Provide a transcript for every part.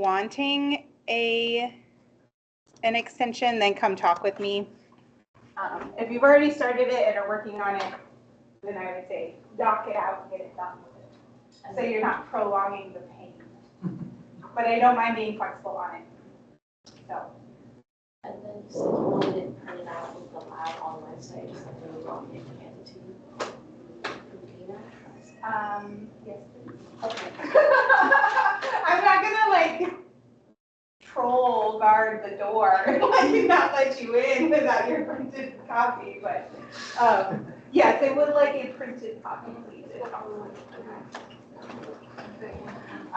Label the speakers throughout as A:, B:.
A: wanting an extension, then come talk with me. If you've already started it and are working on it, then I would say knock it out and get it done with it. So you're not prolonging the pain. But I don't mind being flexible on it. So.
B: And then you said you wanted it printed out with the lab on Wednesday, just like they were wrong and hand it to you.
A: Yes, please. Okay. I'm not gonna like troll guard the door and not let you in without your printed copy, but yes, it would like a printed copy, please.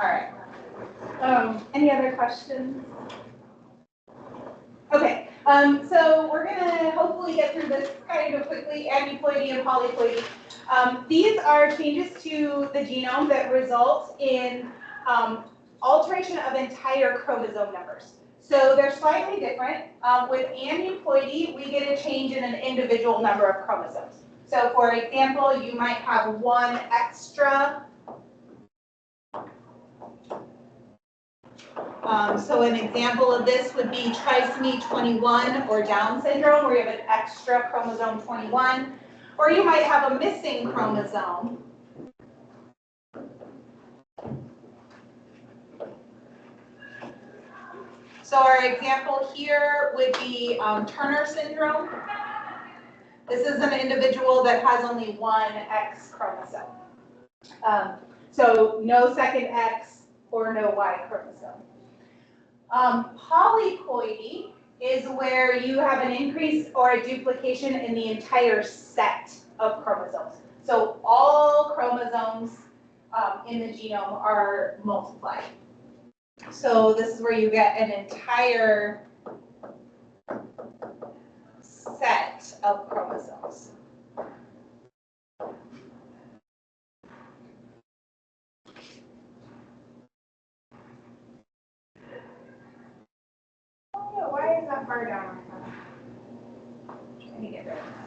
A: All right. Any other questions? Okay, so we're gonna hopefully get through this kind of quickly, aneuploidy and polyploidy. These are changes to the genome that result in alteration of entire chromosome numbers. So they're slightly different. With aneuploidy, we get a change in an individual number of chromosomes. So for example, you might have one extra. So an example of this would be trisomy 21 or Down syndrome, where you have an extra chromosome 21, or you might have a missing chromosome. So our example here would be Turner syndrome. This is an individual that has only one X chromosome. So no second X or no Y chromosome. Polyploidy is where you have an increase or a duplication in the entire set of chromosomes. So all chromosomes in the genome are multiplied. So this is where you get an entire set of chromosomes. Oh, why is that bar down? Let me get rid of that.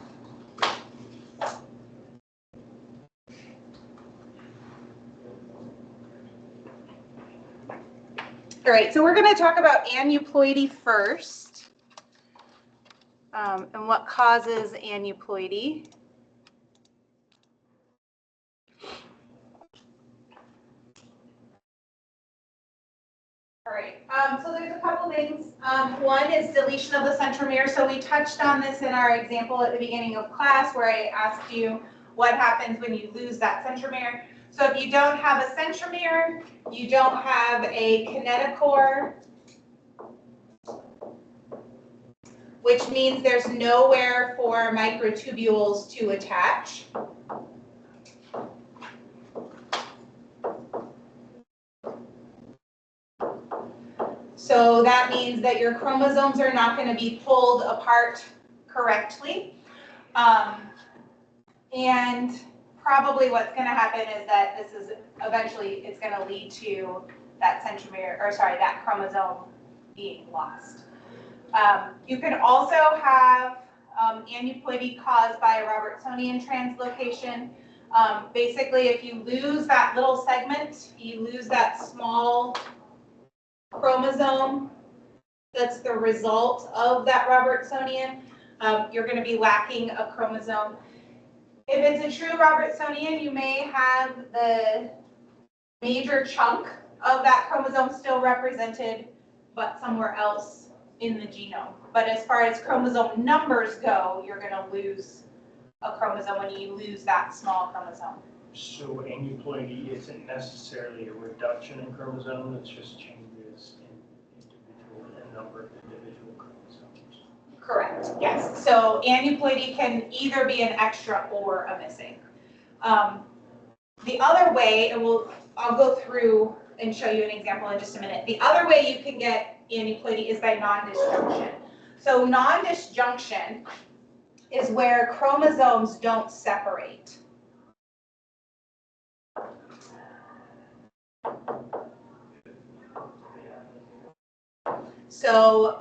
A: All right, so we're going to talk about aneuploidy first, and what causes aneuploidy. All right, so there's a couple things. One is deletion of the centromere. So we touched on this in our example at the beginning of class where I asked you what happens when you lose that centromere. So if you don't have a centromere, you don't have a kinetochore, which means there's nowhere for microtubules to attach. So that means that your chromosomes are not going to be pulled apart correctly. And probably what's going to happen is that this is eventually, it's going to lead to that centromere, or sorry, that chromosome being lost. You can also have aneuploidy caused by a Robertsonian translocation. Basically, if you lose that little segment, you lose that small chromosome that's the result of that Robertsonian, you're going to be lacking a chromosome. If it's a true Robertsonian, you may have the major chunk of that chromosome still represented, but somewhere else in the genome. But as far as chromosome numbers go, you're going to lose a chromosome when you lose that small chromosome.
C: So aneuploidy isn't necessarily a reduction in chromosome, it's just changes in number of individual chromosomes.
A: Correct, yes. So aneuploidy can either be an extra or a missing. The other way, and I'll go through and show you an example in just a minute. The other way you can get aneuploidy is by non-disjunction. So non-disjunction is where chromosomes don't separate. So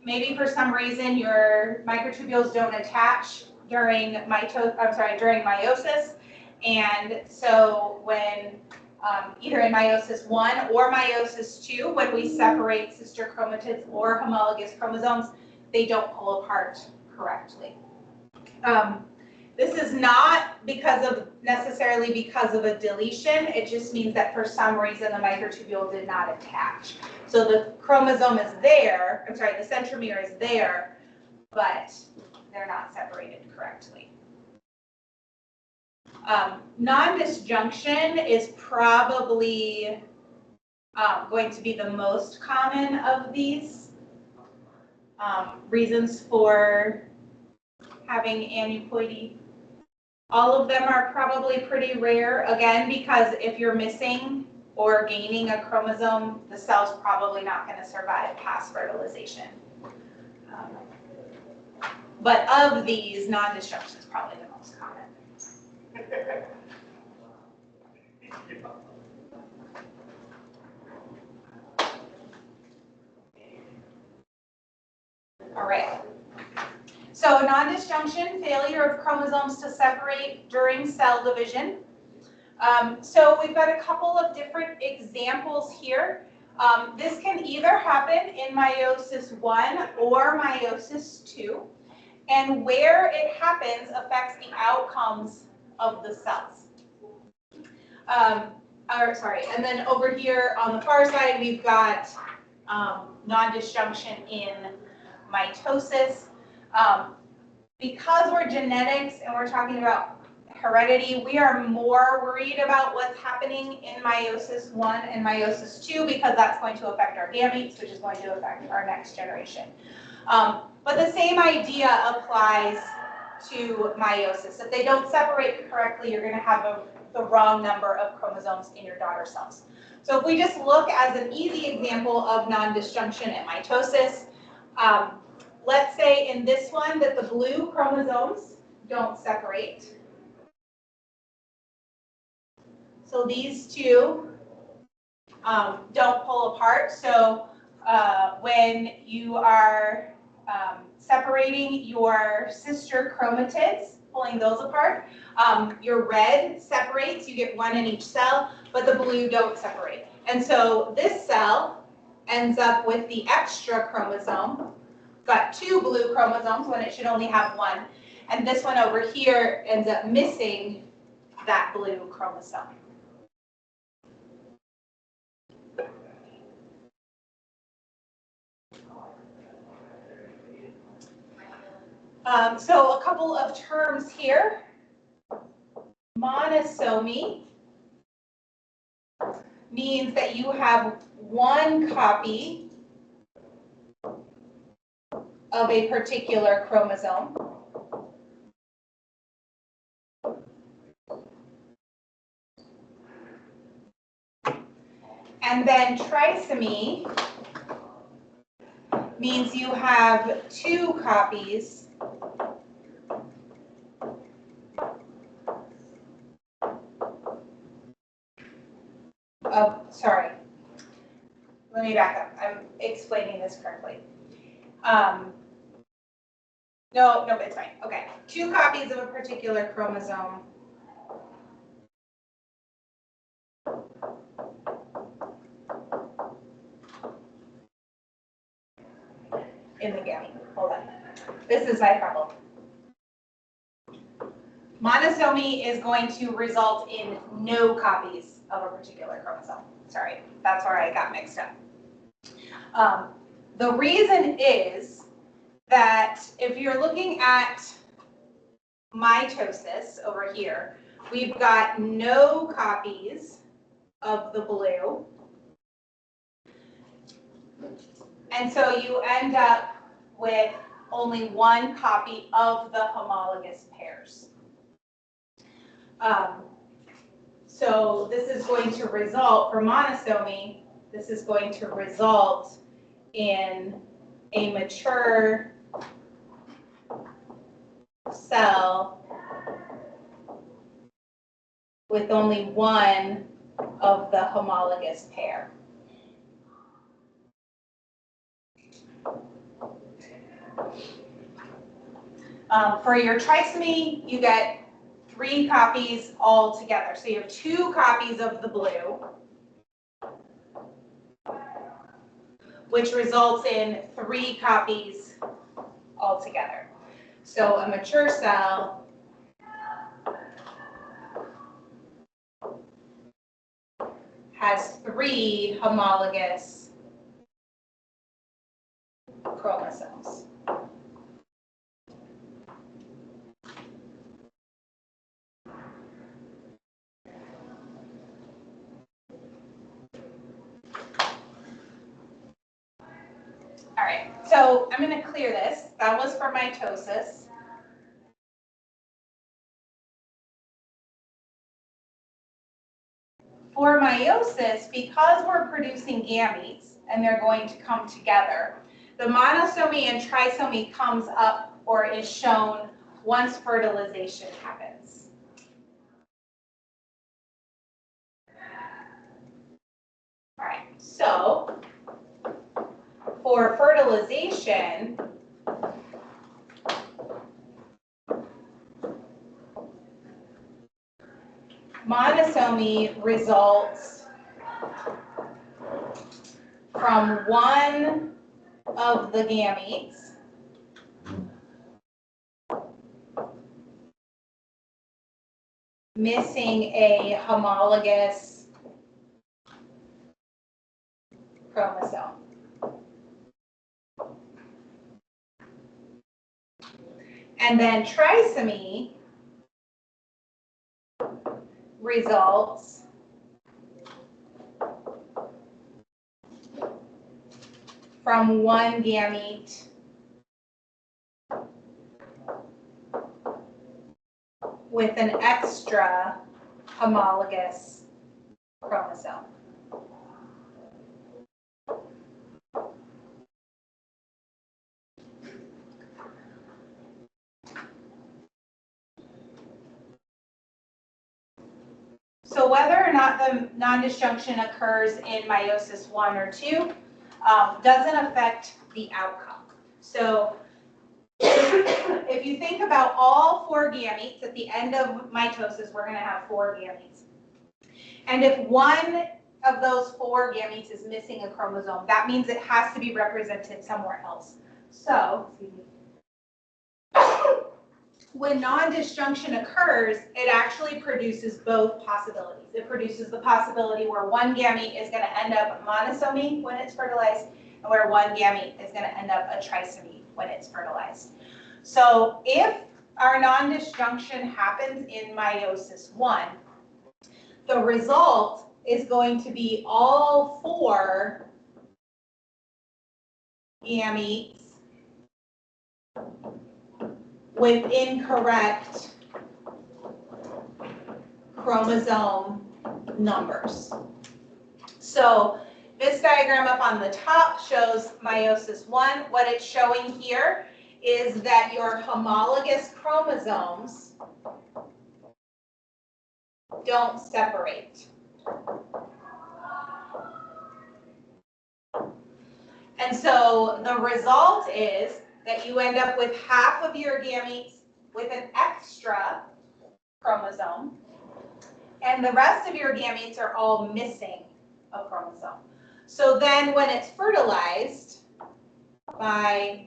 A: maybe for some reason your microtubules don't attach during meiosis, and so when either in meiosis 1 or meiosis 2, when we separate sister chromatids or homologous chromosomes, they don't pull apart correctly. This is not necessarily because of a deletion. It just means that for some reason the microtubule did not attach. So the chromosome is there, the centromere is there, but they're not separated correctly. Non-disjunction is probably going to be the most common of these reasons for having aneuploidy. All of them are probably pretty rare, again, because if you're missing or gaining a chromosome, the cell's probably not going to survive past fertilization. But of these, non-disjunction is probably the most common. All right. So non-disjunction, failure of chromosomes to separate during cell division. So we've got a couple of different examples here. This can either happen in meiosis 1 or meiosis 2. And where it happens affects the outcomes of the cells. And then over here on the far side, we've got non-disjunction in mitosis. Because we're genetics and we're talking about heredity, we are more worried about what's happening in meiosis 1 and meiosis 2 because that's going to affect our gametes, which is going to affect our next generation. But the same idea applies to meiosis. If they don't separate correctly, you're going to have the wrong number of chromosomes in your daughter cells. So if we just look as an easy example of non-disjunction in mitosis, let's say in this one that the blue chromosomes don't separate. So these two don't pull apart. So when you are separating your sister chromatids, pulling those apart, your red separates, you get one in each cell, but the blue don't separate. And so this cell ends up with the extra chromosome, got 2 blue chromosomes when it should only have 1. And this one over here ends up missing that blue chromosome. So a couple of terms here. Monosomy means that you have 1 copy of a particular chromosome. And then trisomy means you have 2 copies sorry, let me back up. I'm explaining this correctly. No, it's fine. Okay, 2 copies of a particular chromosome in the gamete. Hold on. This is my problem. Monosomy is going to result in no copies of a particular chromosome. Sorry, that's where I got mixed up. The reason is that if you're looking at mitosis over here, we've got no copies of the blue. And so you end up with only 1 copy of the homologous pairs. So this is going to result, for monosomy, this is going to result in a mature cell with only 1 of the homologous pair. For your trisomy, you get 3 copies all together. So you have 2 copies of the blue, which results in 3 copies altogether. So a mature cell has 3 homologous chromosomes. All right, so I'm going to clear this. That was for mitosis. For meiosis, because we're producing gametes and they're going to come together, the monosomy and trisomy comes up or is shown once fertilization happens. All right, so for fertilization, monosomy results from one of the gametes missing a homologous chromosome. And then trisomy results from one gamete with an extra homologous chromosome. So whether or not the non-disjunction occurs in meiosis 1 or 2 doesn't affect the outcome. So if you think about all 4 gametes, at the end of mitosis, we're going to have 4 gametes. And if one of those 4 gametes is missing a chromosome, that means it has to be represented somewhere else. So, when non-disjunction occurs, it actually produces both possibilities. It produces the possibility where one gamete is going to end up monosomy when it's fertilized, and where one gamete is going to end up a trisomy when it's fertilized. So if our non-disjunction happens in meiosis 1, the result is going to be all 4 gametes with incorrect chromosome numbers. So this diagram up on the top shows meiosis 1. What it's showing here is that your homologous chromosomes don't separate. And so the result is that you end up with half of your gametes with an extra chromosome, and the rest of your gametes are all missing a chromosome. So then when it's fertilized by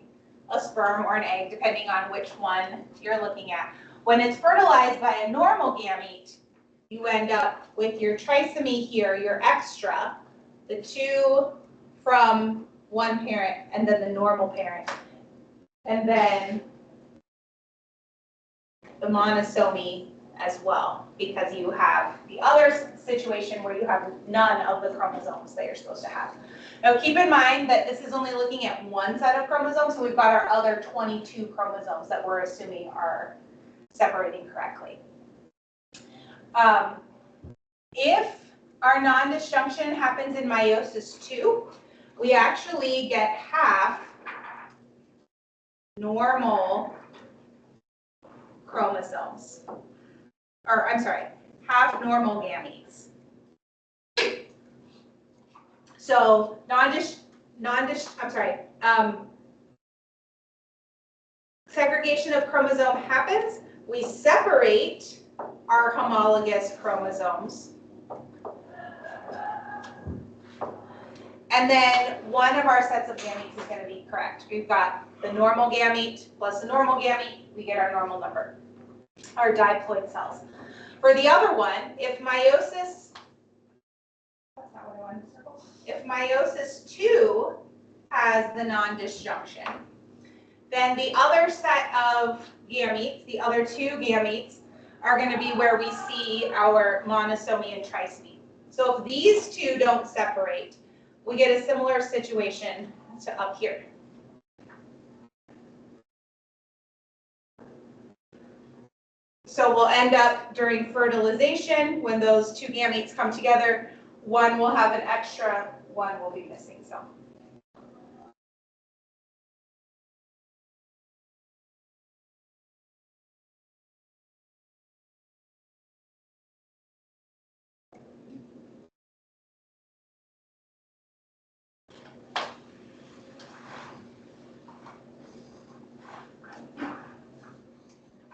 A: a sperm or an egg, depending on which one you're looking at, when it's fertilized by a normal gamete, you end up with your trisomy here, your extra, the 2 from one parent, and then the normal parent. And then the monosomy as well, because you have the other situation where you have none of the chromosomes that you're supposed to have. Now keep in mind that this is only looking at one set of chromosomes, so we've got our other 22 chromosomes that we're assuming are separating correctly. If our non-disjunction happens in meiosis 2, we actually get half normal chromosomes, or I'm sorry, half normal gametes. So segregation of chromosome happens. We separate our homologous chromosomes. And then one of our sets of gametes is going to be correct. We've got the normal gamete plus the normal gamete, we get our normal number, our diploid cells. For the other one, if meiosis, that's not what I wanted to circle. If meiosis 2 has the non-disjunction, then the other set of gametes, the other two gametes, are going to be where we see our monosomy and trisomy. So if these two don't separate, we get a similar situation to up here. So we'll end up during fertilization, when those two gametes come together, one will have an extra, one will be missing. So.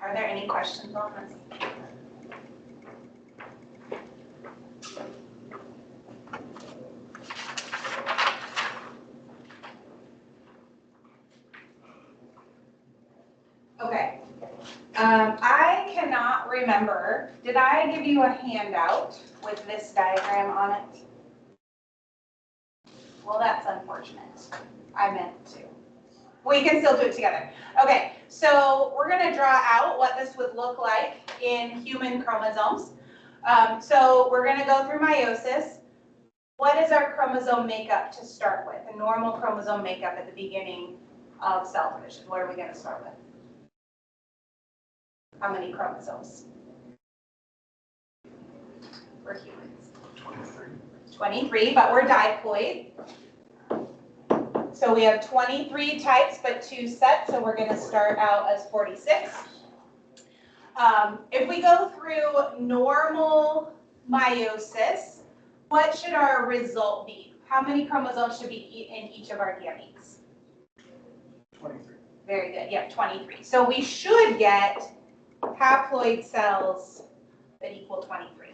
A: Are there any questions on this? Okay. I cannot remember, did I give you a handout with this diagram on it? Well, that's unfortunate. I meant to. We can still do it together. Okay, so we're going to draw out what this would look like in human chromosomes. So we're going to go through meiosis. What is our chromosome makeup to start with? A normal chromosome makeup at the beginning of cell division. What are we going to start with? How many chromosomes for humans?
C: 23.
A: 23, but we're diploid. So we have 23 types, but 2 sets, so we're going to start out as 46. If we go through normal meiosis, what should our result be? How many chromosomes should be in each of our gametes?
C: 23.
A: Very good, yep, 23. So we should get haploid cells that equal 23.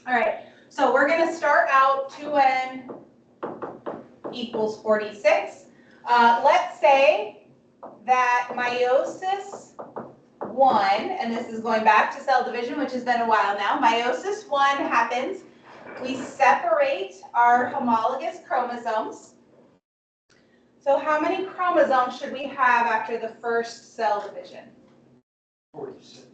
A: All right, so we're going to start out 2n equals 46. Let's say that meiosis 1, and this is going back to cell division, which has been a while now. Meiosis 1 happens. We separate our homologous chromosomes. So how many chromosomes should we have after the first cell division?
C: 46.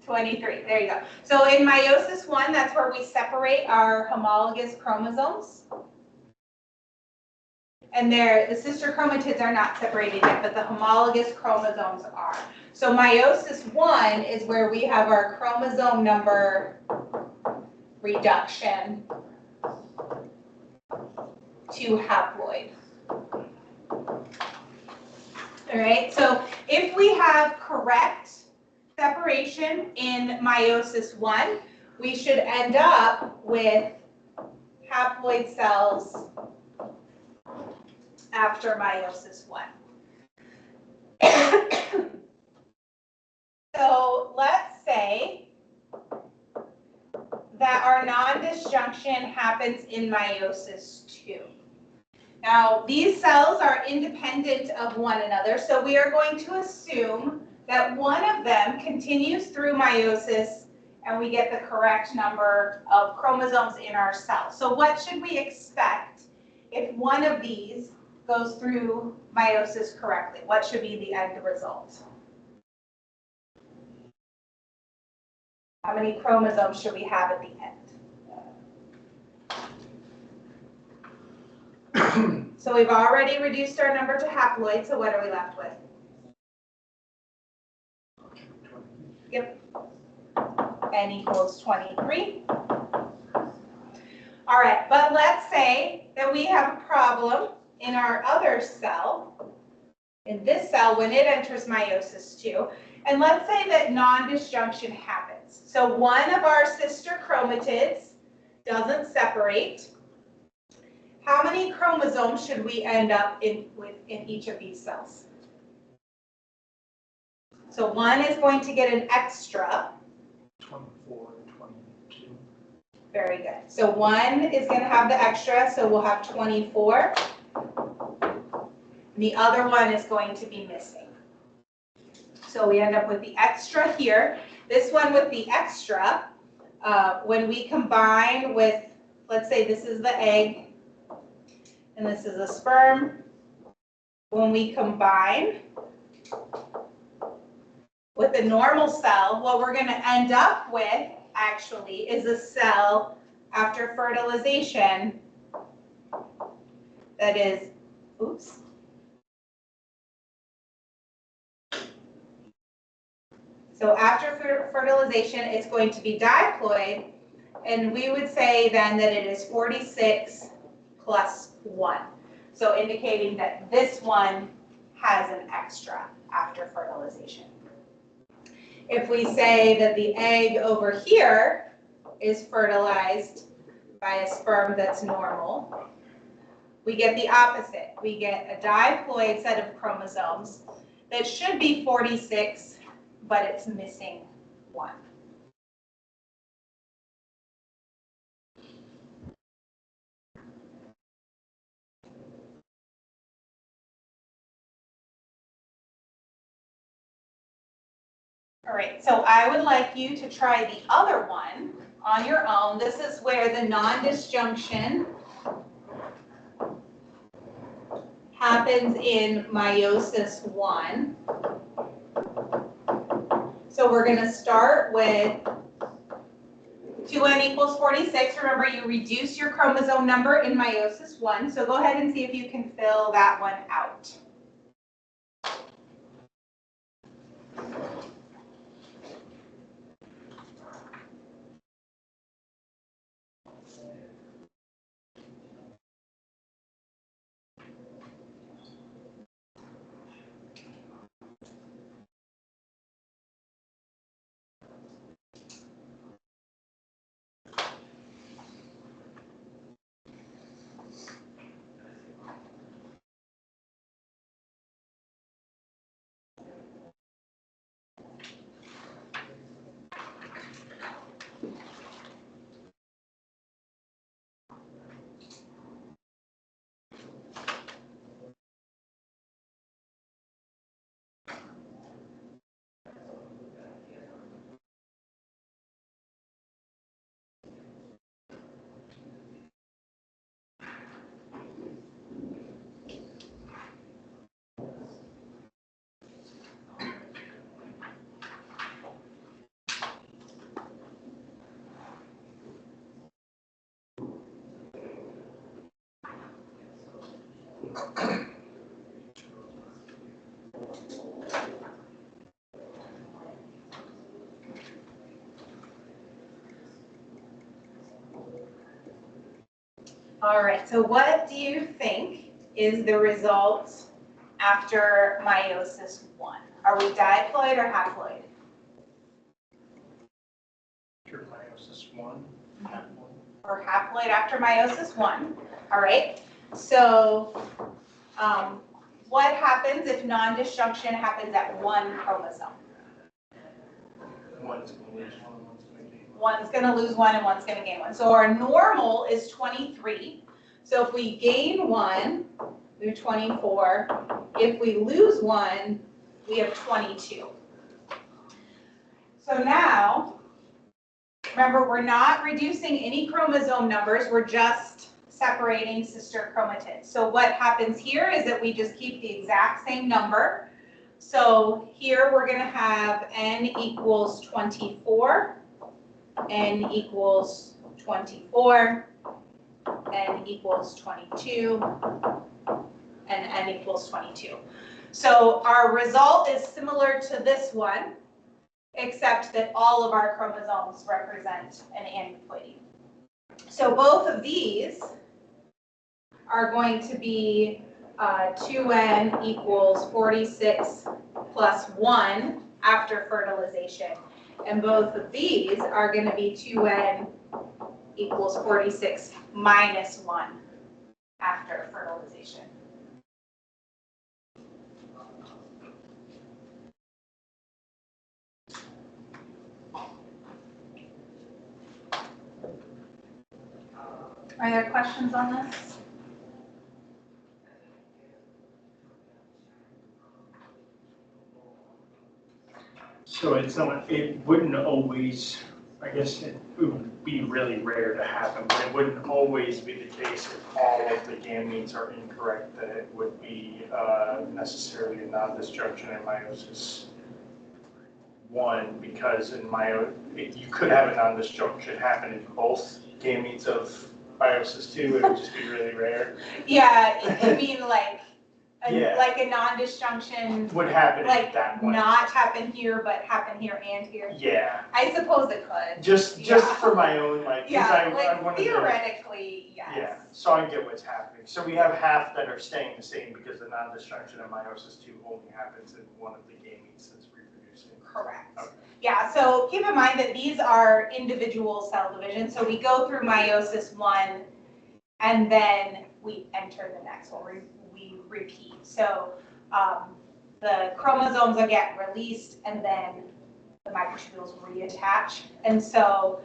A: 23, there you go. So in meiosis 1, that's where we separate our homologous chromosomes. And the sister chromatids are not separated yet, but the homologous chromosomes are. So meiosis 1 is where we have our chromosome number reduction to haploid. All right, so if we have correct separation in meiosis 1, we should end up with haploid cells after meiosis 1. So let's say that our non-disjunction happens in meiosis 2. Now, these cells are independent of one another, so we are going to assume that one of them continues through meiosis and we get the correct number of chromosomes in our cell. So what should we expect if one of these goes through meiosis correctly? What should be the end result? How many chromosomes should we have at the end? So we've already reduced our number to haploid, so what are we left with? Yep. N equals 23. All right, but let's say that we have a problem in our other cell, in this cell when it enters meiosis 2, and let's say that non-disjunction happens. So one of our sister chromatids doesn't separate. How many chromosomes should we end up with in each of these cells? So 1 is going to get an extra.
C: 24 and 22.
A: Very good. So 1 is going to have the extra, so we'll have 24. The other one is going to be missing. So we end up with the extra here. This one with the extra, when we combine with, let's say this is the egg and this is a sperm. When we combine with a normal cell, what we're going to end up with actually is a cell after fertilization that is, oops. So after fertilization, it's going to be diploid, and we would say then that it is 46 plus 1. So indicating that this one has an extra after fertilization. If we say that the egg over here is fertilized by a sperm that's normal, we get the opposite. We get a diploid set of chromosomes that should be 46, but it's missing 1. All right, so I would like you to try the other one on your own. This is where the non-disjunction happens in meiosis 1. So we're going to start with 2n equals 46. Remember, you reduce your chromosome number in meiosis 1. So go ahead and see if you can fill that one out. All right, so what do you think is the result after meiosis 1? Are we diploid or haploid?
C: After meiosis 1, haploid.
A: Or haploid after meiosis 1. All right, so what happens if non-disjunction happens at one chromosome?
C: One's going to lose one, one's going to gain one.
A: One's going to lose 1 and one's going to gain 1. So our normal is 23. So if we gain 1, we have 24. If we lose 1, we have 22. So now, remember, we're not reducing any chromosome numbers. We're just separating sister chromatids. So what happens here is that we just keep the exact same number. So here we're going to have n equals 24, n equals 24, n equals 22, and n equals 22. So our result is similar to this one, except that all of our chromosomes represent an aneuploidy. So both of these are going to be 2n equals 46 plus 1 after fertilization. And both of these are going to be 2n equals 46 minus 1 after fertilization. Are there questions on this?
C: So it wouldn't always, I guess it would be really rare to happen, but it wouldn't always be the case if all of the gametes are incorrect, that it would be necessarily a non-disjunction in meiosis one, because you could have a non-disjunction happen in both gametes of meiosis two, it would just be really rare.
A: Yeah, I mean
C: Yeah.
A: like a non-disjunction,
C: Would happen
A: like
C: in that one.
A: not happen here, but happen here and here.
C: Yeah,
A: I suppose it could.
C: just
A: Yeah.
C: for my own, like, 'cause
A: Yeah,
C: I
A: like
C: wanted to.
A: theoretically, yes.
C: Yeah, so I get what's happening. So we have half that are staying the same because the non-destruction of meiosis two only happens in one of the gametes that's reproducing.
A: Correct.
C: Okay.
A: Yeah, so keep in mind that these are individual cell divisions. So we go through meiosis one and then we enter the next one. We repeat. So the chromosomes will get released and then the microtubules reattach. And so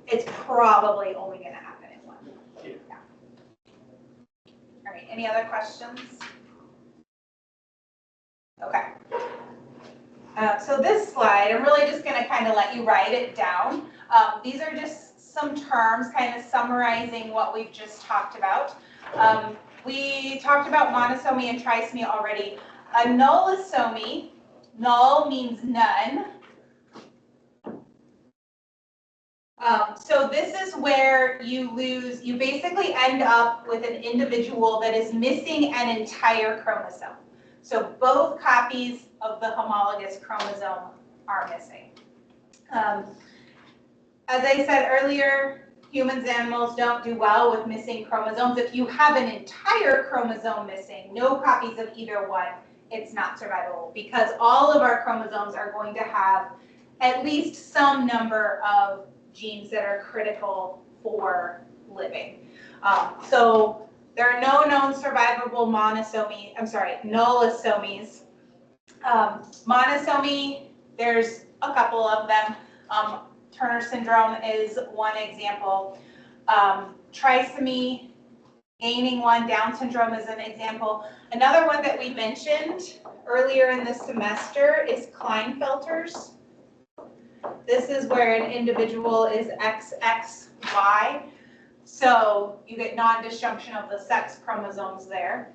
A: it's probably only going to happen in one.
C: Yeah.
A: All right, any other questions? Okay. So this slide, I'm really just going to kind of let you write it down. These are just some terms kind of summarizing what we've just talked about. We talked about monosomy and trisomy already. A nullisomy, null means none. So this is where you basically end up with an individual that is missing an entire chromosome. So both copies of the homologous chromosome are missing. As I said earlier, humans and animals don't do well with missing chromosomes. If you have an entire chromosome missing, no copies of either one, it's not survivable because all of our chromosomes are going to have at least some number of genes that are critical for living. So there are no known survivable nullisomies. Monosomy, there's a couple of them. Turner syndrome is one example. Trisomy, gaining one, Down syndrome is an example. Another one that we mentioned earlier in the semester is Klinefelter's. This is where an individual is XXY. So you get non-disjunction of the sex chromosomes there.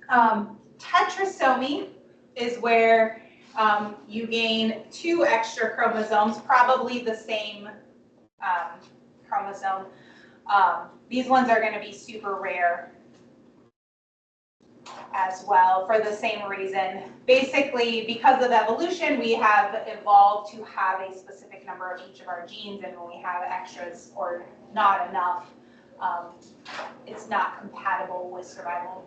A: Tetrasomy is where you gain 2 extra chromosomes, probably the same chromosome. These ones are going to be super rare as well for the same reason. Basically, because of evolution, we have evolved to have a specific number of each of our genes, and when we have extras or not enough, it's not compatible with survival.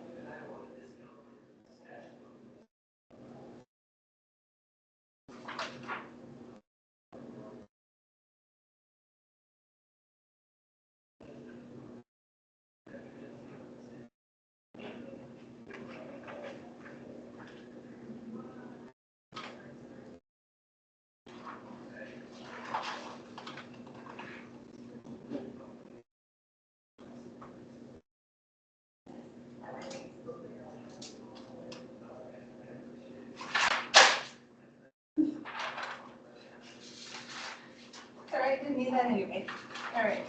A: All right, didn't need that anyway. All right.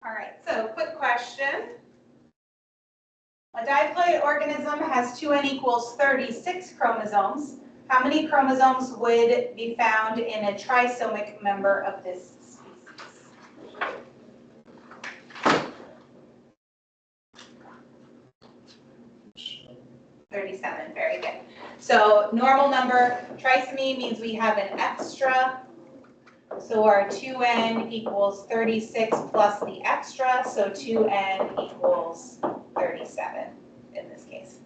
A: All right, so quick question. A diploid organism has 2n equals 36 chromosomes. How many chromosomes would be found in a trisomic member of this species? 37, very good. So normal number, trisomy means we have an extra. So our 2n equals 36 plus the extra, so 2n equals 37 in this case.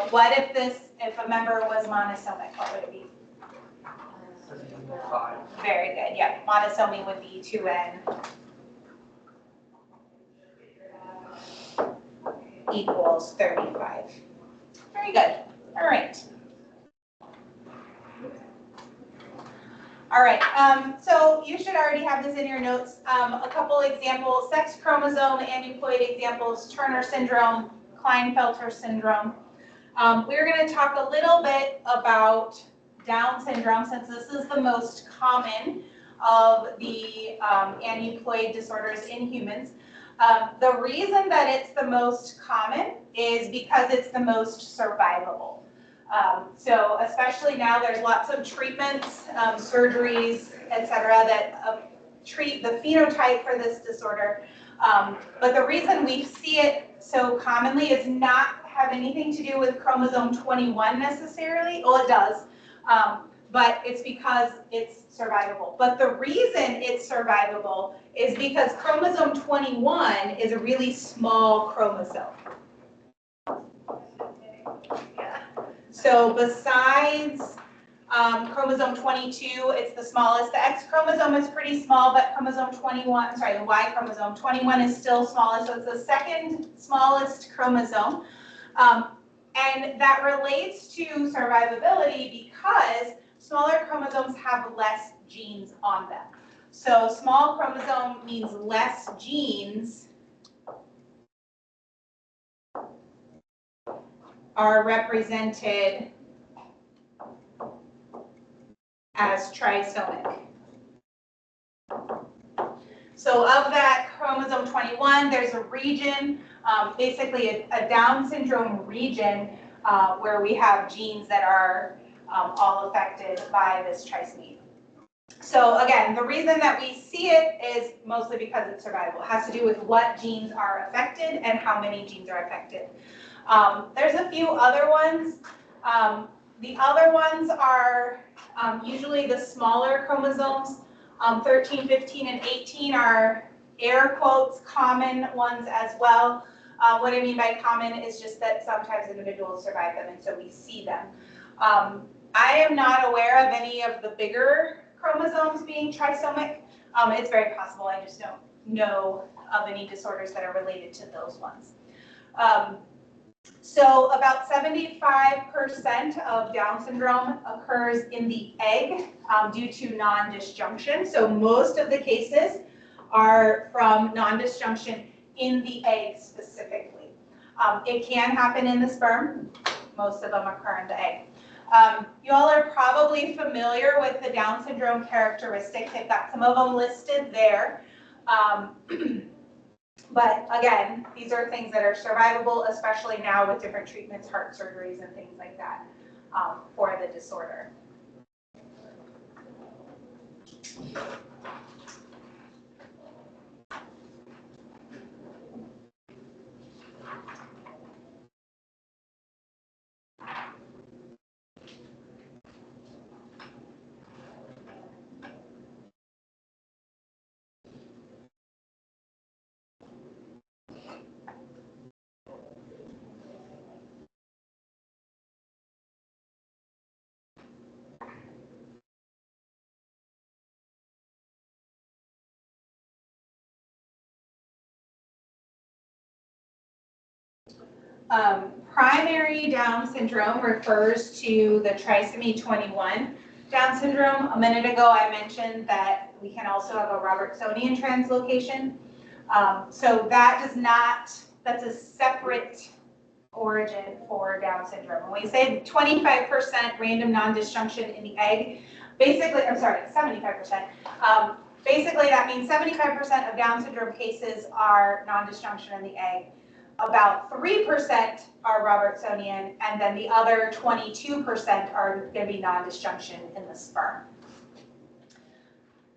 A: What if a member was monosomic, what would it be?
C: 5.
A: Very good, yeah, monosomy would be 2n equals 35. Very good, all right. All right, so you should already have this in your notes. A couple examples, sex chromosome aneuploid examples, Turner syndrome, Klinefelter syndrome. We're going to talk a little bit about Down syndrome since this is the most common of the aneuploid disorders in humans. The reason that it's the most common is because it's the most survivable. So especially now there's lots of treatments, surgeries, etc. that treat the phenotype for this disorder. But the reason we see it so commonly is not have anything to do with chromosome 21 necessarily. Well, it does, but it's because it's survivable. But the reason it's survivable is because chromosome 21 is a really small chromosome. So besides chromosome 22, it's the smallest. The X chromosome is pretty small, but chromosome 21, sorry, the Y chromosome 21 is still smaller. So it's the second smallest chromosome. And that relates to survivability because smaller chromosomes have less genes on them. So small chromosome means less genes are represented as trisomic. So of that chromosome 21, there's a region, basically a Down syndrome region, where we have genes that are all affected by this trisomy. So again, the reason that we see it is mostly because it's survivable. It has to do with what genes are affected and how many genes are affected. There's a few other ones. The other ones are usually the smaller chromosomes. 13, 15, and 18 are air quotes common ones as well. What I mean by common is just that sometimes individuals survive them and so we see them. I am not aware of any of the bigger chromosomes being trisomic. It's very possible, I just don't know of any disorders that are related to those ones. So about 75% of Down syndrome occurs in the egg due to non-disjunction. So most of the cases are from non-disjunction in the egg specifically. It can happen in the sperm. Most of them occur in the egg. You all are probably familiar with the Down syndrome characteristics. I've got some of them listed there. But again, these are things that are survivable, especially now with different treatments, heart surgeries, and things like that for the disorder. Primary Down syndrome refers to the trisomy 21 Down syndrome. A minute ago, I mentioned that we can also have a Robertsonian translocation. So that does not, that's a separate origin for Down syndrome. When we say 25% random non-disjunction in the egg, basically, I'm sorry, 75%. Basically, that means 75% of Down syndrome cases are non-disjunction in the egg. About 3% are Robertsonian, and then the other 22% are going to be non-disjunction in the sperm.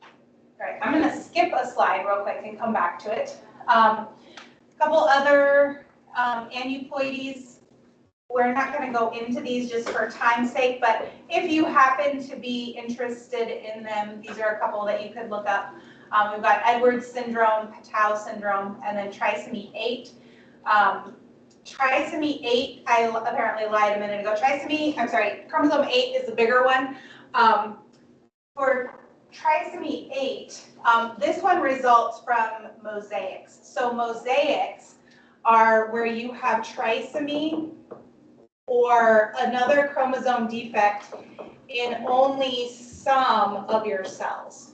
A: All right, I'm going to skip a slide real quick and come back to it. A couple other aneuploidies. We're not going to go into these just for time's sake, but if you happen to be interested in them, these are a couple that you could look up. We've got Edwards syndrome, Patau syndrome, and then trisomy 8. Trisomy 8, I apparently lied a minute ago. Chromosome 8 is the bigger one. For trisomy 8, this one results from mosaics. So mosaics are where you have trisomy or another chromosome defect in only some of your cells.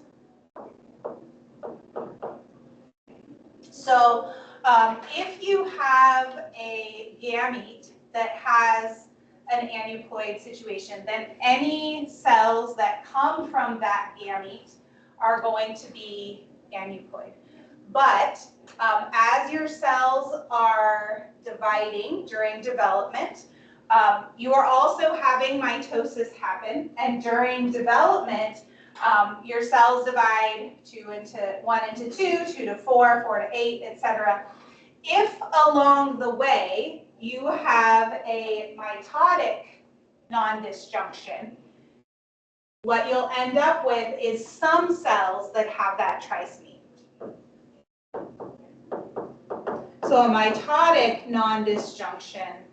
A: So if you have a gamete that has an aneuploid situation, then any cells that come from that gamete are going to be aneuploid. But as your cells are dividing during development, you are also having mitosis happen, and during development, your cells divide 1 into 2, 2 to 4, 4 to 8, etc. If along the way you have a mitotic non-disjunction, what you'll end up with is some cells that have that trisomy. So a mitotic non-disjunction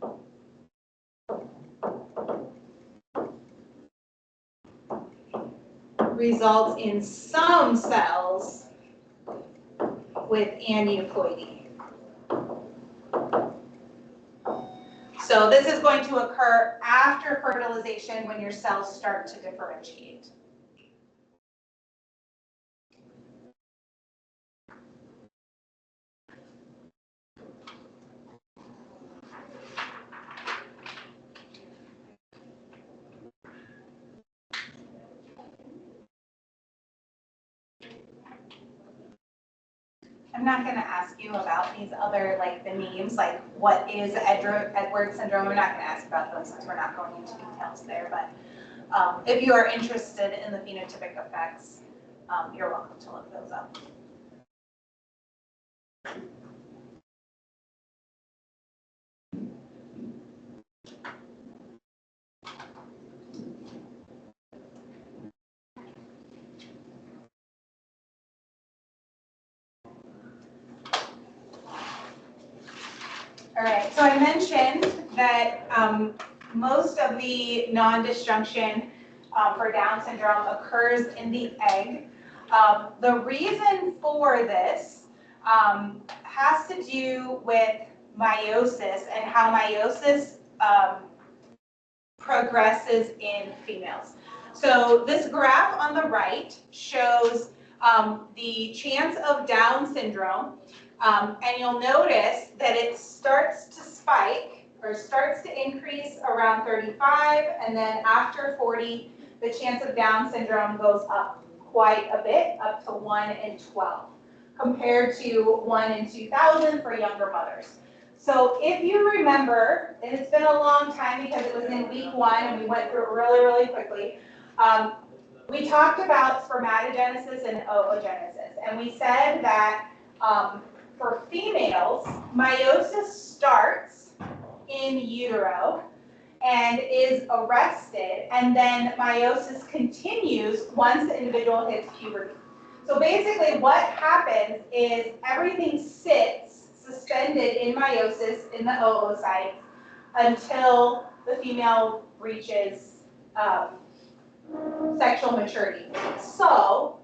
A: results in some cells with aneuploidy. So this is going to occur after fertilization when your cells start to differentiate. I'm not going to ask you about these other, like the names, like what is Edwards syndrome. I'm not going to ask about those since we're not going into details there. But if you are interested in the phenotypic effects, you're welcome to look those up. All right, so I mentioned that most of the non-disjunction for Down syndrome occurs in the egg. The reason for this has to do with meiosis and how meiosis progresses in females. So this graph on the right shows the chance of Down syndrome. And you'll notice that it starts to spike or starts to increase around 35, and then after 40, the chance of Down syndrome goes up quite a bit, up to 1 in 12, compared to 1 in 2,000 for younger mothers. So if you remember, and it's been a long time because it was in week 1 and we went through it really, really quickly, we talked about spermatogenesis and oogenesis, and we said that for females, meiosis starts in utero and is arrested, and then meiosis continues once the individual hits puberty. So basically what happens is everything sits suspended in meiosis in the oocytes until the female reaches sexual maturity. So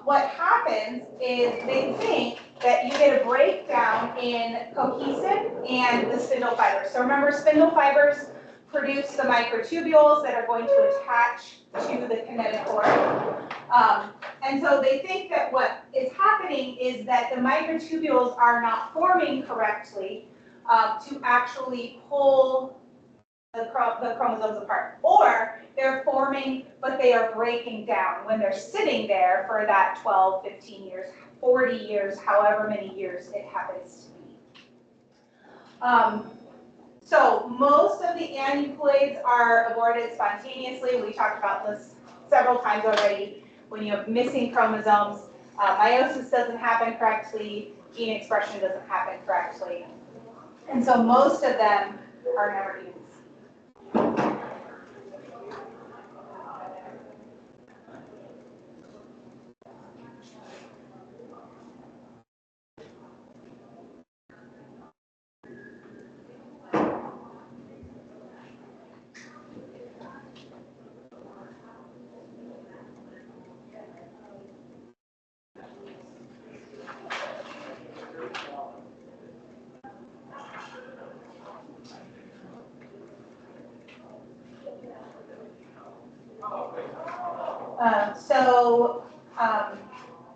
A: what happens is they think that you get a breakdown in cohesin and the spindle fibers. So remember, spindle fibers produce the microtubules that are going to attach to the kinetochore. And so they think that what is happening is that the microtubules are not forming correctly to actually pull the chromosomes apart. Or they're forming, but they are breaking down when they're sitting there for that 12, 15 years, 40 years, however many years it happens to be. So most of the aneuploids are aborted spontaneously. We talked about this several times already. When you have missing chromosomes, meiosis doesn't happen correctly, gene expression doesn't happen correctly. And so most of them are never even seen.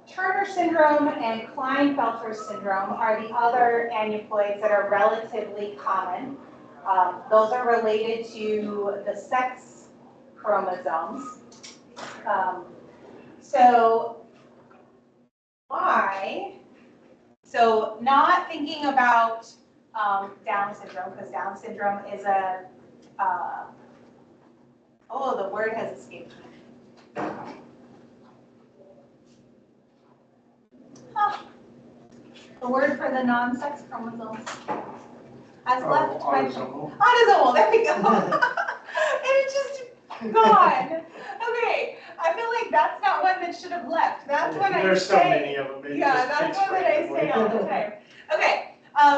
A: Turner syndrome and Klinefelter syndrome are the other aneuploids that are relatively common. Those are related to the sex chromosomes. Why? So not thinking about Down syndrome, because Down syndrome is a, the word has escaped me. The word for the non-sex chromosomes has left my
C: Autosomal.
A: Autosomal, there we go. And it's just gone. Okay, I feel like that's not one that should have left. That's one I
C: There's so
A: say.
C: many of them. It
A: Yeah,
C: just
A: that's
C: fits
A: one that I say all the
C: randomly.
A: time. Okay,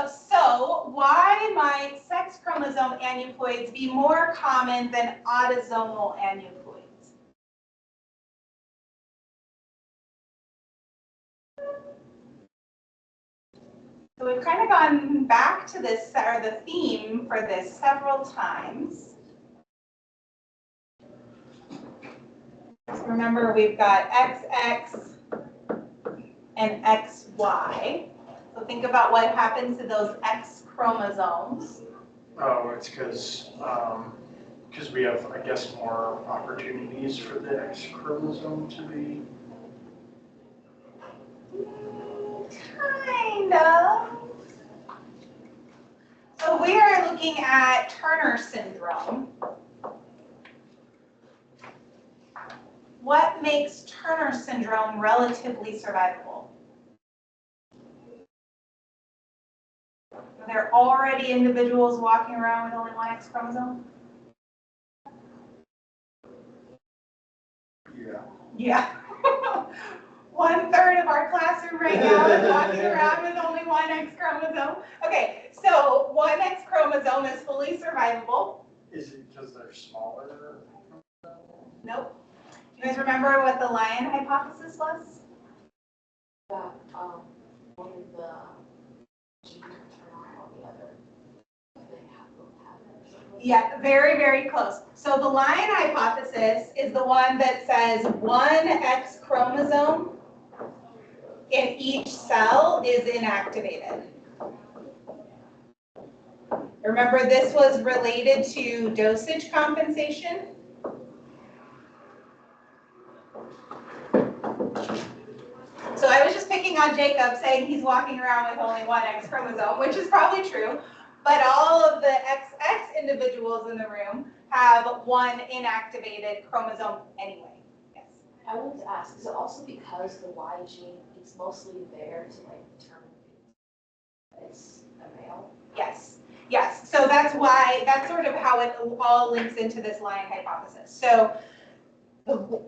A: so why might sex chromosome aneuploids be more common than autosomal aneuploids? So we've kind of gone back to this, or the theme for this several times. So remember, we've got XX and XY. So think about what happens to those X chromosomes.
C: Oh, it's because we have, I guess, more opportunities for the X chromosome to be.
A: Kind of. So we are looking at Turner syndrome. What makes Turner syndrome relatively survivable? Are there already individuals walking around with only one X chromosome?
C: Yeah.
A: Yeah. 1/3 of our classroom right now is walking around with only one X chromosome. Okay, so one X chromosome is fully survivable.
C: Is it because they're smaller?
A: Nope. You guys remember what the lion hypothesis was?
B: That, one of the genes turn on the other. They both have it.
A: Yeah, very, very close. So the lion hypothesis is the one that says one X chromosome in each cell is inactivated. Remember, this was related to dosage compensation. So I was just picking on Jacob, saying he's walking around with only one X chromosome, which is probably true, but all of the XX individuals in the room have one inactivated chromosome anyway. Yes.
B: I wanted to ask, is it also because the Y gene is mostly there to like determine if it's a male?
A: Yes. Yes. So that's why, that's sort of how it all links into this lion hypothesis. So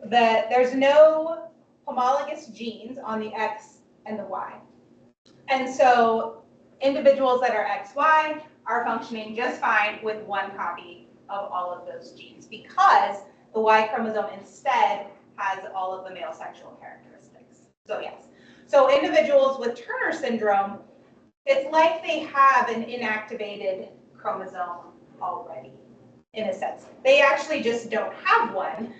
A: there's no homologous genes on the X and the Y. And so individuals that are XY are functioning just fine with one copy of all of those genes because the Y chromosome instead has all of the male sexual characteristics. So yes. So individuals with Turner syndrome, it's like they have an inactivated chromosome already, in a sense. They actually just don't have one.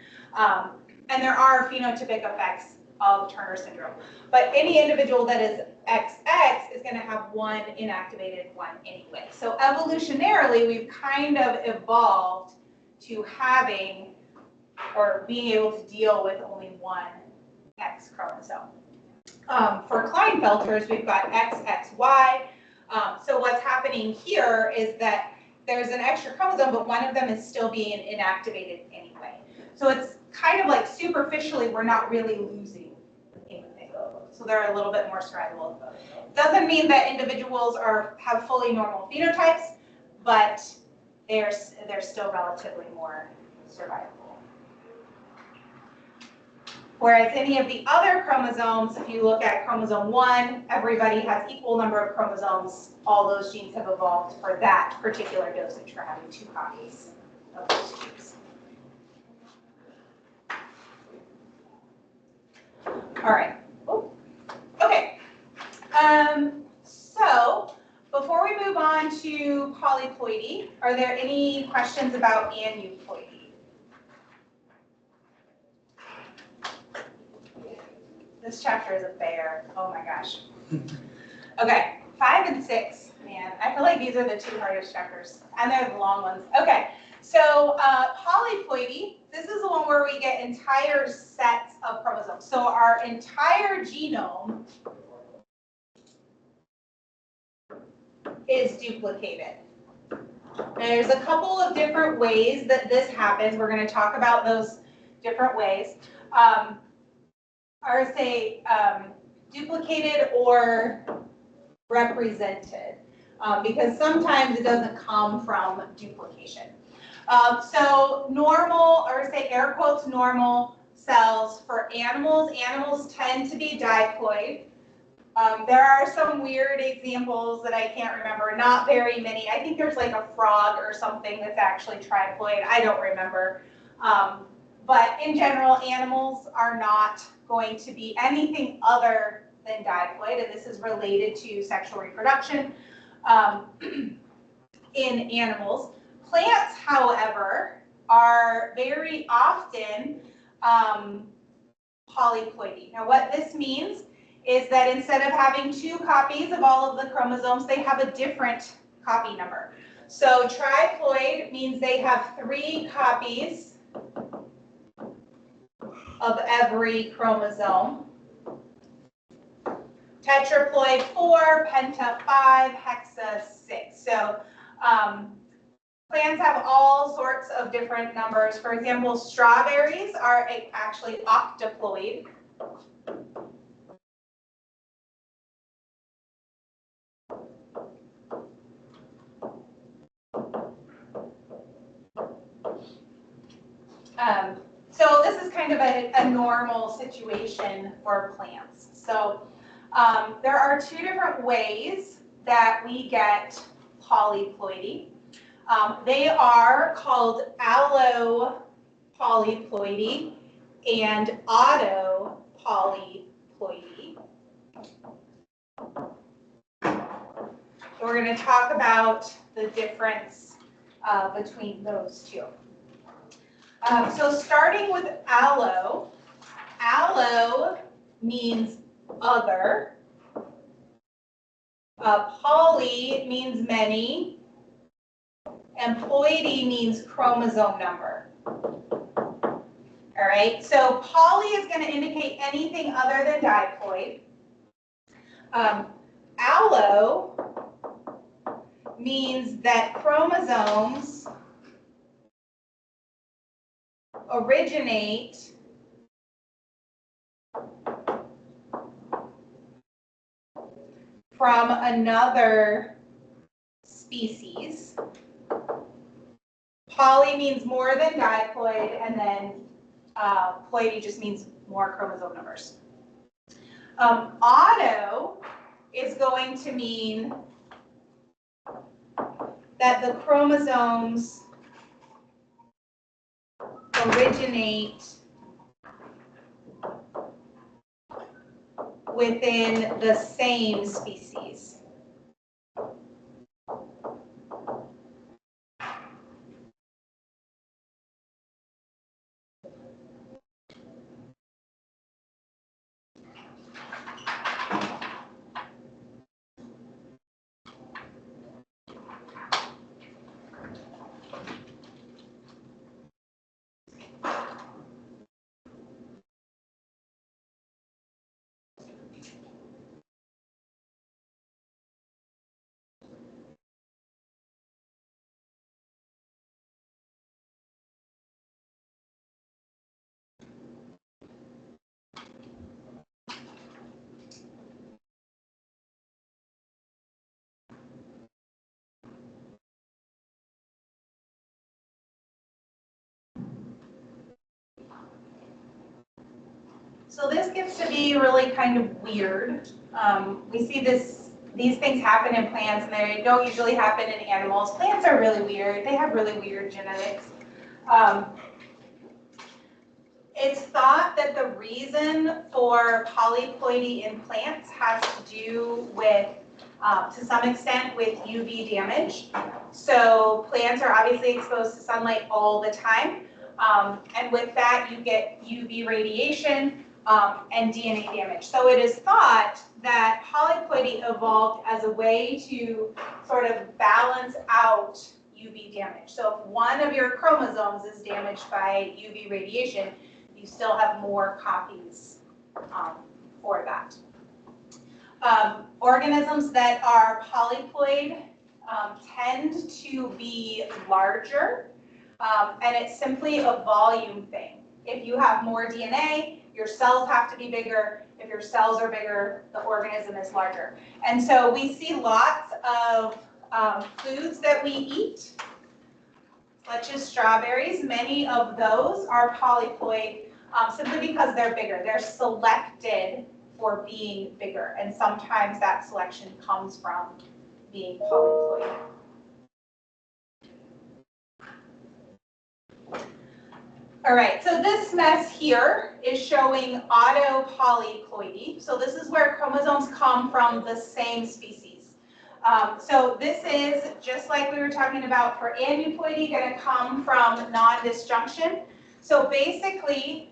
A: And there are phenotypic effects of Turner syndrome. But any individual that is XX is going to have one inactivated one anyway. So evolutionarily, we've kind of evolved to having or being able to deal with only one X chromosome. For Klinefelters, we've got XXY. So what's happening here is that there's an extra chromosome, but one of them is still being inactivated anyway. So it's kind of like superficially, we're not really losing anything. So they're a little bit more survivable. Doesn't mean that individuals have fully normal phenotypes, but they're still relatively more survivable. Whereas any of the other chromosomes, if you look at chromosome 1, everybody has equal number of chromosomes. All those genes have evolved for that particular dosage for having 2 copies of those genes. All right. Okay. So before we move on to polyploidy, are there any questions about aneuploidy? This chapter is a bear. Oh my gosh. Okay, 5 and 6. Man, I feel like these are the 2 hardest chapters, and they're the long ones. Okay, so polyploidy, this is the one where we get entire sets of chromosomes. So our entire genome is duplicated. There's a couple of different ways that this happens. We're going to talk about those different ways. Or say duplicated or represented, because sometimes it doesn't come from duplication. So normal, or say air quotes normal cells for animals tend to be diploid. There are some weird examples that I can't remember, not very many. I think there's like a frog or something that's actually triploid. I don't remember. But in general, animals are not going to be anything other than diploid, and this is related to sexual reproduction in animals. Plants, however, are very often polyploidy. Now, what this means is that instead of having 2 copies of all of the chromosomes, they have a different copy number. So triploid means they have 3 copies of every chromosome. Tetraploid 4, penta 5, hexa 6. So plants have all sorts of different numbers. For example, strawberries are actually octoploid. So this is kind of a normal situation for plants. So there are 2 different ways that we get polyploidy. They are called allopolyploidy and autopolyploidy. So we're going to talk about the difference between those 2. So starting with allo means other. Poly means many, and ploidy means chromosome number. All right, so poly is going to indicate anything other than diploid. Allo means that chromosomes originate from another species. Poly means more than diploid, and then ploidy just means more chromosome numbers. Auto is going to mean that the chromosomes originate within the same species. So this gets to be really kind of weird. We see these things happen in plants and they don't usually happen in animals. Plants are really weird. They have really weird genetics. It's thought that the reason for polyploidy in plants has to do with, to some extent, with UV damage. So plants are obviously exposed to sunlight all the time. And with that, you get UV radiation and DNA damage. So it is thought that polyploidy evolved as a way to sort of balance out UV damage. So if one of your chromosomes is damaged by UV radiation, you still have more copies for that. Organisms that are polyploid tend to be larger, and it's simply a volume thing. If you have more DNA, your cells have to be bigger. If your cells are bigger, the organism is larger. And so we see lots of foods that we eat, such as strawberries. Many of those are polyploid simply because they're bigger. They're selected for being bigger, and sometimes that selection comes from being polyploid. All right, so this mess here is showing autopolyploidy. So this is where chromosomes come from the same species. So this is, just like we were talking about for aneuploidy, going to come from non-disjunction. So basically,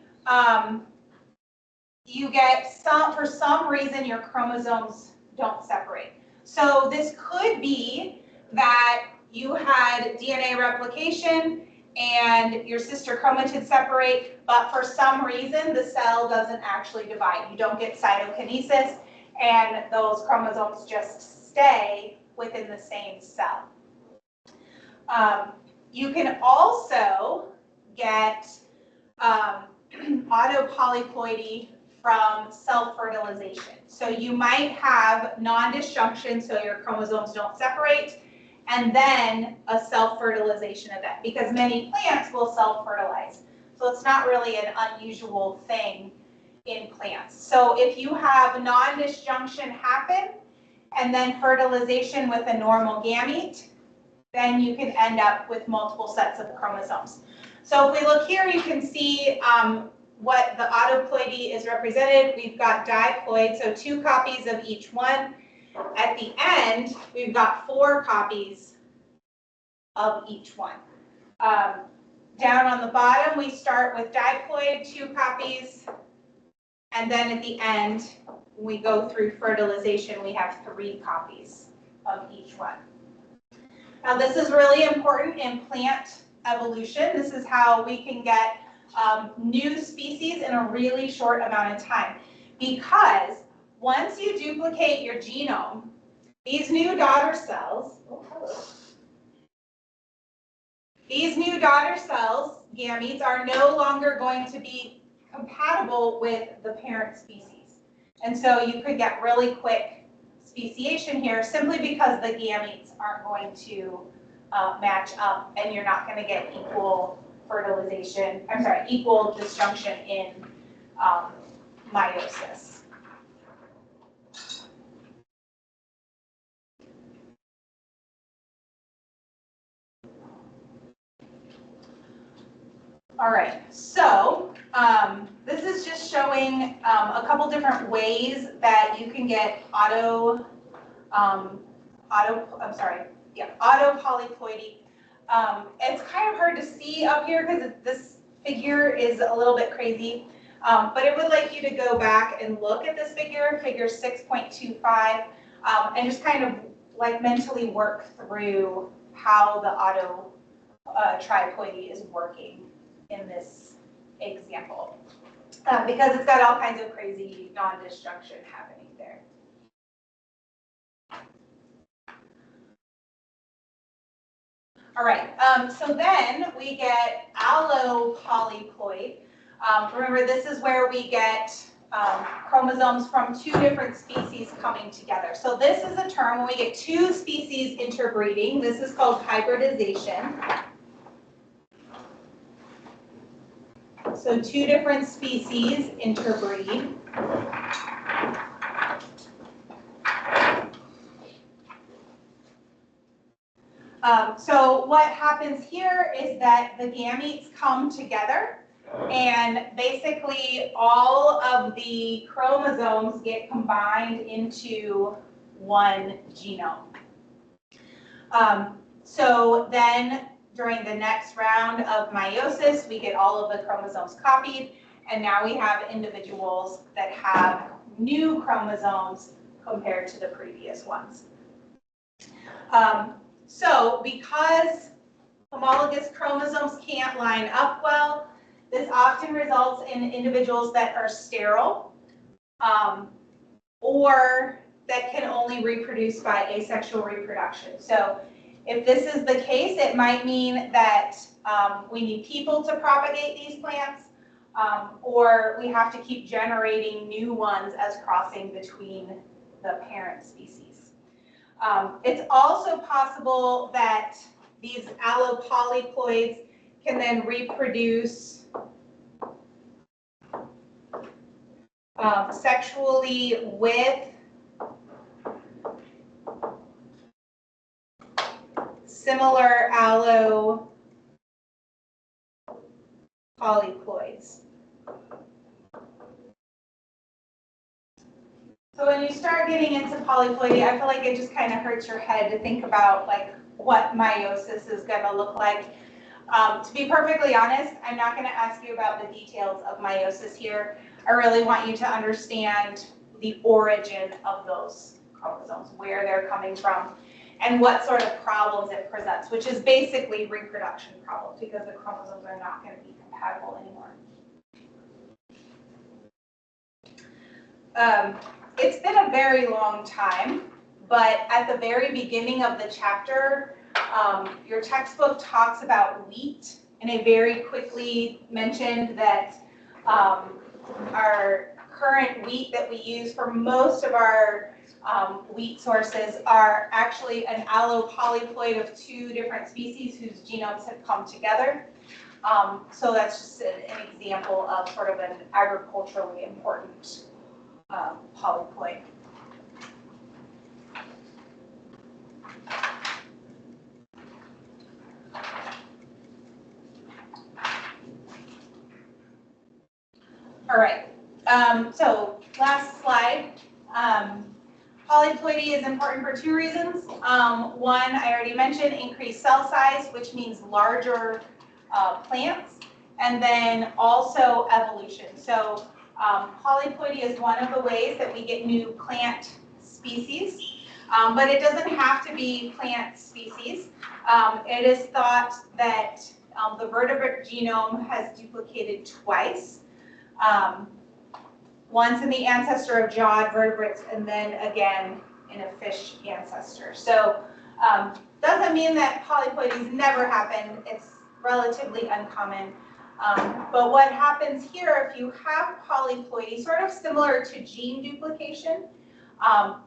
A: you get for some reason, your chromosomes don't separate. So this could be that you had DNA replication and your sister chromatids separate, but for some reason, the cell doesn't actually divide. You don't get cytokinesis, and those chromosomes just stay within the same cell. You can also get autopolyploidy from self-fertilization. So you might have non-disjunction, so your chromosomes don't separate, and then a self-fertilization event, because many plants will self-fertilize. So it's not really an unusual thing in plants. So if you have non-disjunction happen, and then fertilization with a normal gamete, then you can end up with multiple sets of chromosomes. So if we look here, you can see what the autoploidy is represented. We've got diploid, so 2 copies of each one. At the end, we've got 4 copies of each one. Down on the bottom, we start with diploid, 2 copies, and then at the end, when we go through fertilization, we have 3 copies of each one. Now, this is really important in plant evolution. This is how we can get new species in a really short amount of time, because once you duplicate your genome, these new daughter cells, gametes, are no longer going to be compatible with the parent species. And so you could get really quick speciation here simply because the gametes aren't going to match up, and you're not going to get equal equal disjunction in meiosis. All right, so this is just showing a couple different ways that you can get autopolyploidy. It's kind of hard to see up here because this figure is a little bit crazy, but it would like you to go back and look at this figure 6.25, and just kind of like mentally work through how the triploidy is working in this example, because it's got all kinds of crazy non-disjunction happening there. All right, so then we get allopolyploid. Remember, this is where we get chromosomes from 2 different species coming together. So this is a term when we get 2 species interbreeding. This is called hybridization. So two different species interbreed. So what happens here is that the gametes come together and basically all of the chromosomes get combined into one genome. So then during the next round of meiosis, we get all of the chromosomes copied, and now we have individuals that have new chromosomes compared to the previous ones. So because homologous chromosomes can't line up well, this often results in individuals that are sterile or that can only reproduce by asexual reproduction. So if this is the case, it might mean that we need people to propagate these plants, or we have to keep generating new ones as crossing between the parent species. It's also possible that these allopolyploids can then reproduce sexually with similar allopolyploids. So when you start getting into polyploidy, I feel like it just kind of hurts your head to think about like what meiosis is going to look like. To be perfectly honest, I'm not going to ask you about the details of meiosis here. I really want you to understand the origin of those chromosomes, where they're coming from, and what sort of problems it presents, which is basically reproduction problems because the chromosomes are not going to be compatible anymore. It's been a very long time, but at the very beginning of the chapter, your textbook talks about wheat, and it very quickly mentioned that our current wheat that we use for most of our wheat sources are actually an allopolyploid of two different species whose genomes have come together. So that's just an example of sort of an agriculturally important polyploid. All right, so last slide. Polyploidy is important for two reasons. One, I already mentioned, increased cell size, which means larger plants, and then also evolution. So polyploidy is one of the ways that we get new plant species, but it doesn't have to be plant species. It is thought that the vertebrate genome has duplicated twice. Once in the ancestor of jawed vertebrates and then again in a fish ancestor. So doesn't mean that polyploidies never happen. It's relatively uncommon. But what happens here, if you have polyploidy, sort of similar to gene duplication,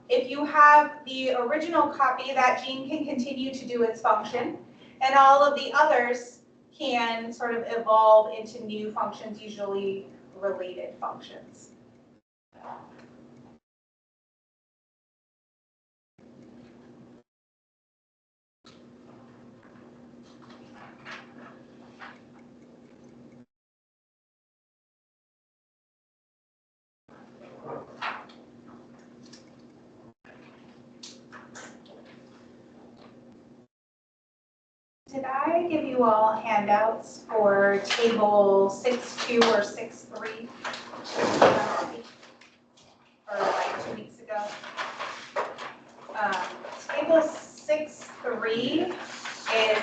A: if you have the original copy, that gene can continue to do its function, and all of the others can sort of evolve into new functions, usually related functions. Did I give you all handouts for table 6.2 or 6.3? Or like 2 weeks ago? Table 6.3 is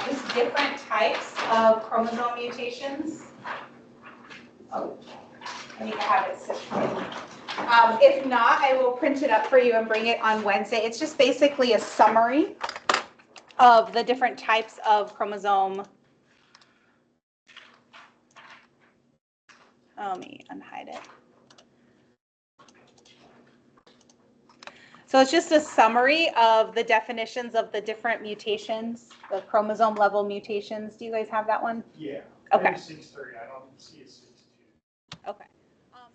A: just different types of chromosome mutations. Oh, I need to have it situated. If not, I will print it up for you and bring it on Wednesday. It's just basically a summary of the different types of chromosome. Oh, let me unhide it. So it's just a summary of the definitions of the different mutations, the chromosome level mutations. Do you guys have that one?
C: Yeah.
A: Okay.
C: 6.3, I don't see it.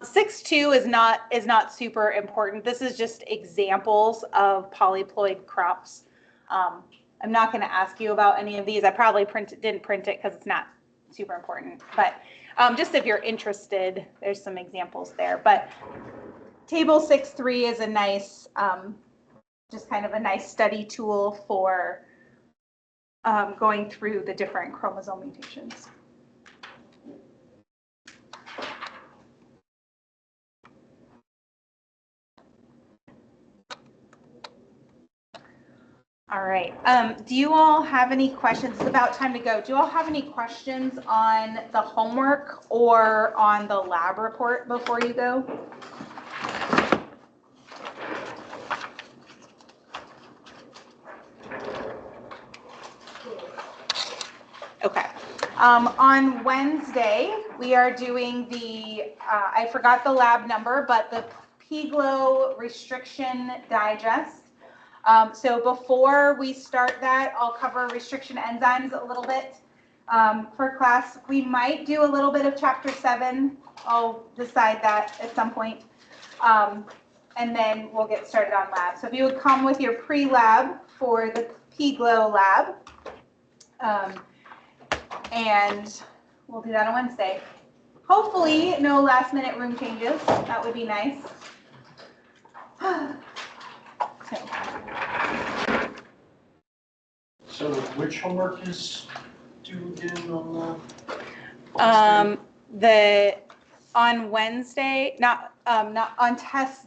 A: 6.2 is not super important. This is just examples of polyploid crops. I'm not going to ask you about any of these. I probably didn't print it because it's not super important. But just if you're interested, there's some examples there. But table 6.3 is a nice, just kind of a nice study tool for going through the different chromosome mutations. All right. Do you all have any questions? It's about time to go. Do you all have any questions on the homework or on the lab report before you go? Okay. On Wednesday, we are doing the, I forgot the lab number, but the PGLO restriction digest. So before we start that, I'll cover restriction enzymes a little bit for class. We might do a little bit of chapter 7. I'll decide that at some point. And then we'll get started on lab. So if you would come with your pre-lab for the PGLO lab. And we'll do that on Wednesday. Hopefully no last minute room changes. That would be nice.
D: So which homework is due again on
A: On Wednesday, not on test